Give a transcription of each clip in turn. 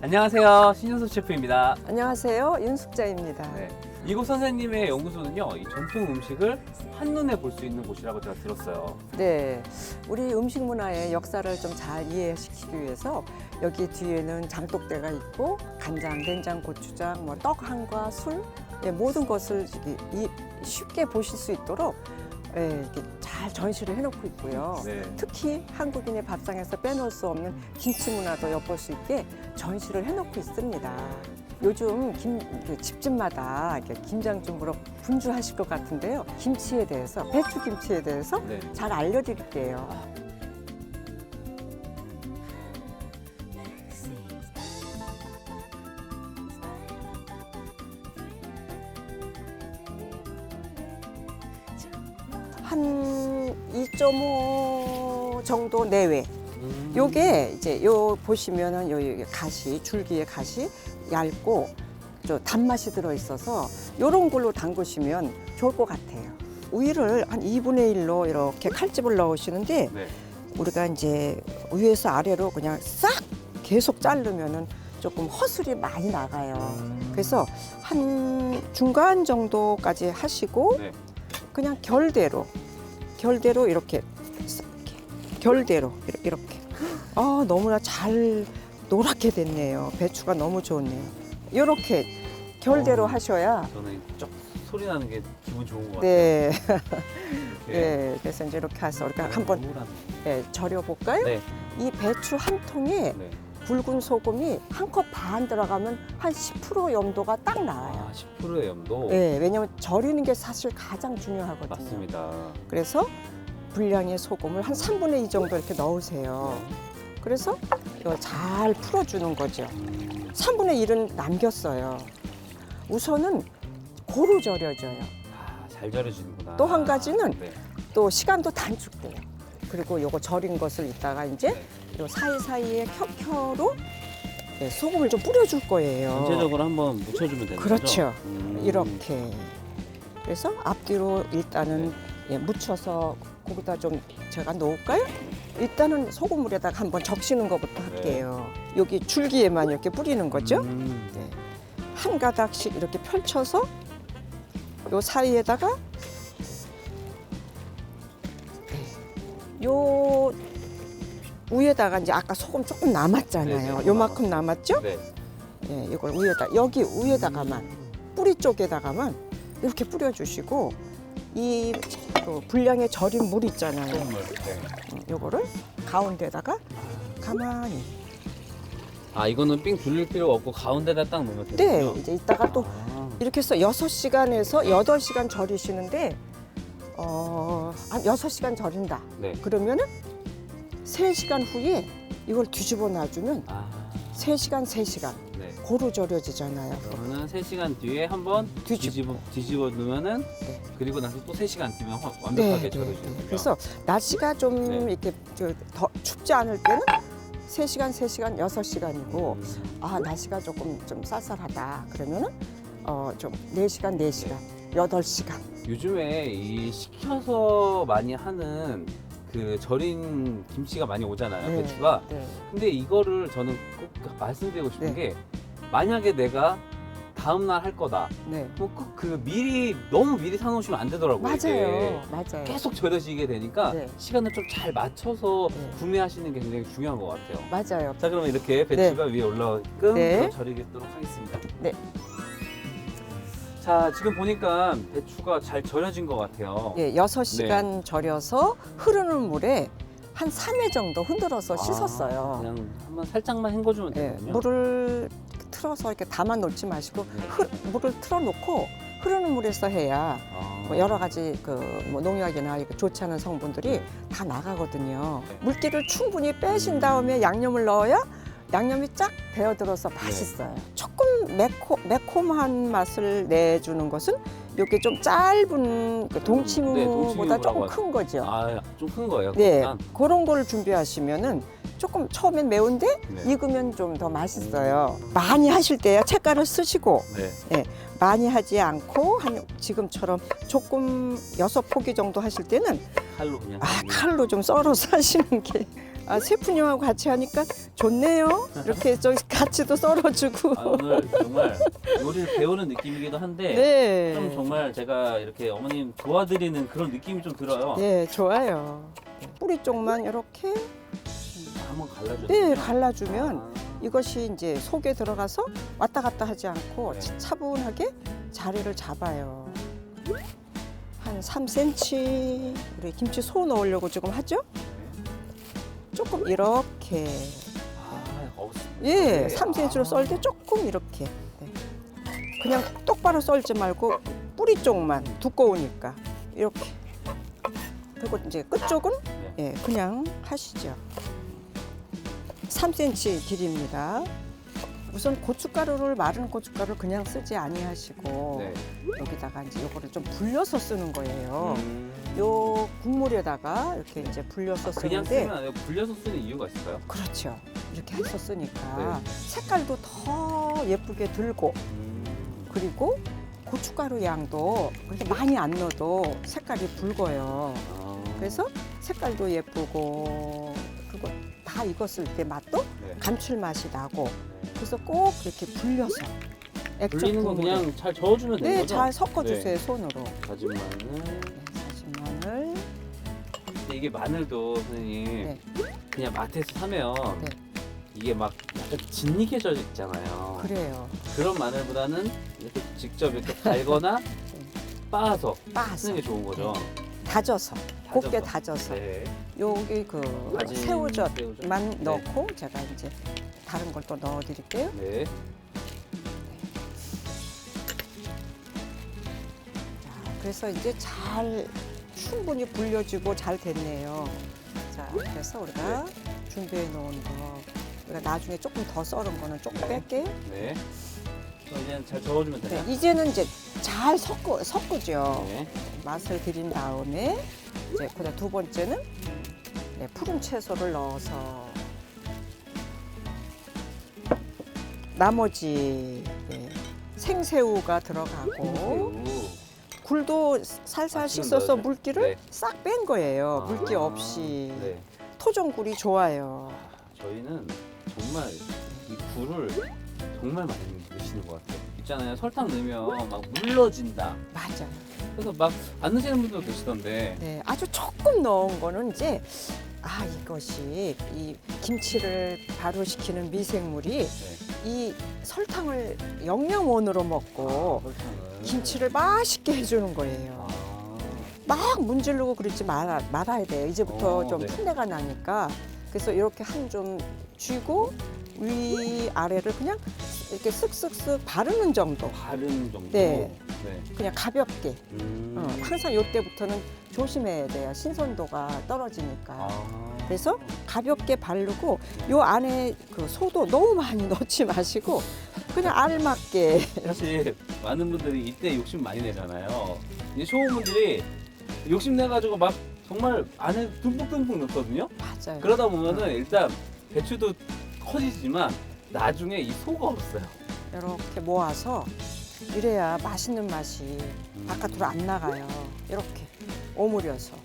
안녕하세요. 신윤수 셰프입니다. 안녕하세요. 윤숙자입니다. 네. 이곳 선생님의 연구소는요, 이 전통 음식을 한눈에 볼 수 있는 곳이라고 제가 들었어요. 네, 우리 음식 문화의 역사를 좀 잘 이해시키기 위해서 여기 뒤에는 장독대가 있고 간장, 된장, 고추장, 뭐 떡한과 술, 모든 것을 쉽게 보실 수 있도록 이렇게 잘 전시를 해놓고 있고요. 네. 특히 한국인의 밥상에서 빼놓을 수 없는 김치 문화도 엿볼 수 있게 전시를 해놓고 있습니다. 요즘 집집마다 이렇게 김장준으로 분주하실 것 같은데요. 김치에 대해서, 배추김치에 대해서 네. 잘 알려드릴게요. 한 2.5 정도 내외. 요게 이제 요 보시면은 요 가시, 줄기의 가시 얇고 저 단맛이 들어 있어서 요런 걸로 담그시면 좋을 것 같아요. 우유를 한 2분의 1로 이렇게 칼집을 넣으시는데 네. 우리가 이제 위에서 아래로 그냥 싹 계속 자르면은 조금 허술이 많이 나가요. 그래서 한 중간 정도까지 하시고 네. 그냥 결대로 이렇게 결대로 이렇게. 아, 너무나 잘 노랗게 됐네요. 배추가 너무 좋네요. 이렇게 결대로 하셔야. 저는 쩍 소리 나는 게 기분 좋은 것 같아요. 네. 이렇게 네. 그래서 이제 이렇게 해서 우리가 한번 절여 볼까요? 네. 이 배추 한 통에 네. 굵은 소금이 한 컵 반 들어가면 한 10% 염도가 딱 나와요. 아, 10%의 염도. 네, 왜냐면 절이는 게 사실 가장 중요하거든요. 맞습니다. 그래서 분량의 소금을 한 3분의 2 정도 이렇게 넣으세요. 그래서 이걸 잘 풀어주는 거죠. 3분의 1은 남겼어요. 우선은 고루 절여져요. 아, 잘 절여지는구나. 또 한 가지는 네. 또 시간도 단축돼요. 그리고 요거 절인 것을 이따가 이제 네. 요 사이사이에 켜로 소금을 좀 뿌려줄 거예요. 전체적으로 한번 묻혀주면 되는 그렇죠. 거죠? 이렇게. 그래서 앞뒤로 일단은 묻혀서 거기다 좀 제가 놓을까요? 일단은 소금물에다가 한번 적시는 것부터 할게요. 여기 줄기에만 이렇게 뿌리는 거죠. 네. 한 가닥씩 이렇게 펼쳐서 요 사이에다가 요 위에다가 이제 아까 소금 조금 남았잖아요. 네, 요만큼 남았죠? 네. 네, 이걸 여기 위에다가만 뿌리 쪽에다가만 이렇게 뿌려주시고 이 분량의 절인 물 있잖아요. 네. 요거를 가운데다가 가만히. 아, 이거는 삥 둘릴 필요가 없고 가운데다 딱 놓으면 되는군요. 네, 이제 이따가 또 이렇게 해서 6시간에서 8시간 절이시는데 한 6시간 절인다. 네. 그러면은 3시간 후에 이걸 뒤집어 놔주면 아, 3시간 네. 고루 절여지잖아요. 그러면은 3시간 뒤에 한번 뒤집어 놓으면은 네. 그리고 나서 또 3시간 뒤면 완벽하게 네. 절여지는군요. 그래서 날씨가 좀 네. 이렇게 더 춥지 않을 때는 3시간, 6시간이고 날씨가 조금 좀 쌀쌀하다 그러면은 좀 4시간, 8시간. 요즘에 이 식혀서 많이 하는 그 절인 김치가 많이 오잖아요, 배추가. 네. 근데 이거를 저는 꼭 말씀드리고 싶은 네. 게 만약에 내가 다음날 할 거다. 네. 그럼 꼭 너무 미리 사놓으시면 안 되더라고요. 이게. 맞아요. 계속 절여지게 되니까 네. 시간을 좀 잘 맞춰서 네. 구매하시는 게 굉장히 중요한 것 같아요. 맞아요. 자, 그러면 이렇게 배추가 위에 올라오게끔 네. 절이도록 하겠습니다. 네. 자, 지금 보니까 배추가 잘 절여진 것 같아요. 6시간 절여서 흐르는 물에 한 3회 정도 흔들어서 씻었어요. 그냥 한번 살짝만 헹궈주면 네, 되군요. 물을 틀어서 이렇게 담아 놓지 마시고 물을 틀어놓고 흐르는 물에서 해야 뭐 여러 가지 뭐 농약이나 이렇게 좋지 않은 성분들이 네. 다 나가거든요. 네. 물기를 충분히 빼신 다음에 양념을 넣어야 양념이 쫙 배어들어서 맛있어요. 조금 매콤한 맛을 내주는 것은 이게 좀 짧은 동치무보다 조금 큰 거죠. 아, 좀 큰 거예요? 네, 그러면? 그런 거를 준비하시면은 조금 처음엔 매운데 네. 익으면 좀 더 맛있어요. 많이 하실 때야 채가루 쓰시고 네. 많이 하지 않고 한 지금처럼 조금 6포기 정도 하실 때는 칼로 그냥. 칼로 좀 썰어서 하시는 게 셰프님하고 같이 하니까 좋네요. 이렇게 저 같이도 썰어주고. 오늘 정말 요리를 배우는 느낌이기도 한데 네. 좀 정말 제가 이렇게 어머님 도와드리는 그런 느낌이 좀 들어요. 네, 좋아요. 뿌리 쪽만 이렇게 한번 갈라주는. 네, 갈라주면 이것이 이제 속에 들어가서 왔다 갔다 하지 않고 네. 차분하게 자리를 잡아요. 한 3cm 우리 김치 소 넣으려고 지금 하죠? 조금 이렇게 예, 3cm로 썰 때 조금 이렇게 네. 그냥 똑바로 썰지 말고 뿌리 쪽만 두꺼우니까 이렇게 그리고 이제 끝쪽은 예, 그냥 하시죠. 3cm 길이입니다. 우선 고춧가루를 마른 고춧가루를 그냥 쓰지 아니하시고 네. 여기다가 이제 요거를 좀 불려서 쓰는 거예요. 요 국물에다가 이렇게 이제 불려서 그냥 쓰는데 쓰면 안 되고 불려서 쓰는 이유가 있을까요? 그렇죠. 이렇게 해서 쓰니까 네. 색깔도 더 예쁘게 들고 그리고 고춧가루 양도 그렇게 많이 안 넣어도 색깔이 붉어요. 그래서 색깔도 예쁘고 그리고 다 익었을 때 맛도 네. 감칠맛이 나고 그래서 꼭 이렇게 불려서 불리는 거 그냥 잘 저어주면 되는 네, 거죠? 잘 섞어주세요 네. 손으로. 다진 마늘. 네, 다진 마늘. 근데 이게 마늘도 선생님 네. 그냥 마트에서 사면 네. 이게 막 약간 진리게져 있잖아요. 그래요. 그런 마늘보다는 이렇게 직접 이렇게 갈거나 빻아서 빻아서 쓰는 게 좋은 거죠. 다져서 곱게 다져서 네. 여기 그 다진 새우젓만 네. 넣고 제가 이제 다른 걸 또 넣어드릴게요. 네. 자, 그래서 이제 잘 충분히 불려지고 잘 됐네요. 자, 그래서 우리가 준비해 놓은 거 우리가 나중에 조금 더 썰은 거는 조금 뺄게요. 네. 그럼 이제 잘 저어주면 네, 되나요? 이제는 이제 잘 섞으죠. 네. 맛을 들인 다음에 이제 그다음 두 번째는 네, 푸른 채소를 넣어서 나머지 네, 생새우가 들어가고 새우. 굴도 살살 지금 씻어서 넣어야죠? 물기를 네. 싹 뺀 거예요. 아, 물기 없이. 네. 토종굴이 좋아요. 저희는 정말 이 굴을 정말 많이 넣으시는 것 같아요. 있잖아요. 설탕 넣으면 막 물러진다. 맞아요. 그래서 막 안 넣으시는 분도 계시던데. 네, 아주 조금 넣은 거는 이제 이것이 이 김치를 발효시키는 미생물이 네. 이 설탕을 영양원으로 먹고 설탕을. 김치를 맛있게 해주는 거예요. 막 문지르고 그러지 말아야 돼요. 이제부터 좀 네. 풋내가 나니까. 그래서 이렇게 한 좀 쥐고 위 아래를 그냥 이렇게 쓱쓱쓱 바르는 정도. 바른 정도. 네. 네. 그냥 가볍게. 항상 이때부터는 조심해야 돼요. 신선도가 떨어지니까. 그래서 가볍게 바르고 요 안에 그 소도 너무 많이 넣지 마시고 그냥 알맞게. 사실 많은 분들이 이때 욕심 많이 내잖아요. 이제 초보분들이 욕심 내가지고 막 정말 안에 듬뿍듬뿍 넣거든요. 맞아요. 그러다 보면은 일단 배추도 커지지만 나중에 이 소가 없어요. 이렇게 모아서 이래야 맛있는 맛이 바깥으로 안 나가요. 이렇게 오므려서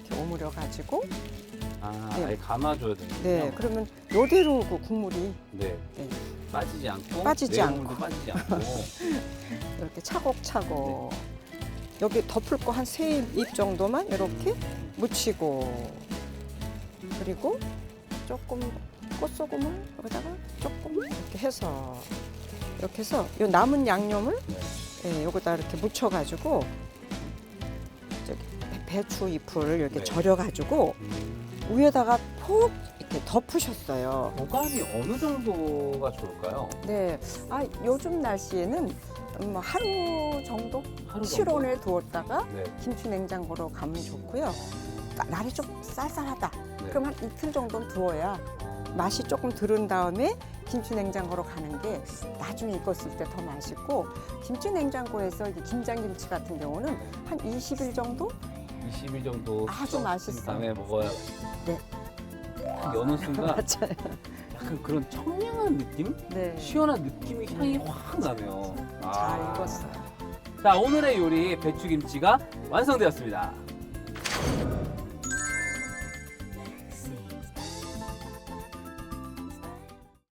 이렇게 오므려 가지고 네. 아예 감아줘야 되는군요. 네 그러면 요대로 그 국물이 네. 네, 빠지지 않고 빠지지 내용물도 않고. 빠지지 않고. 이렇게 차곡차곡 네. 여기 덮을 거 한 3입 정도만 이렇게 묻히고 그리고 조금 꽃소금을 여기다가 조금 이렇게 해서 요 남은 양념을 네. 예, 여기다 이렇게 묻혀가지고 저기 배추 잎을 이렇게 네. 절여가지고 위에다가 폭 이렇게 덮으셨어요. 보관이 어느 정도가 좋을까요? 네, 요즘 날씨에는 하루 정도 하루 정도? 실온에 두었다가 네. 김치 냉장고로 가면 좋고요. 날이 좀 쌀쌀하다. 네. 그럼 한 이틀 정도는 두어야 맛이 조금 들은 다음에 김치 냉장고로 가는 게 나중에 익었을 때 더 맛있고 김치 냉장고에서 이게 김장김치 같은 경우는 한 20일 정도 20일 정도 아주 맛있어요. 다음에 먹어야 네. 딱 여는 순간 맞아요. 약간 그런 청량한 느낌? 네. 시원한 느낌이 향이 확 나네요. 잘 익었어요. 자, 오늘의 요리 배추김치가 완성되었습니다.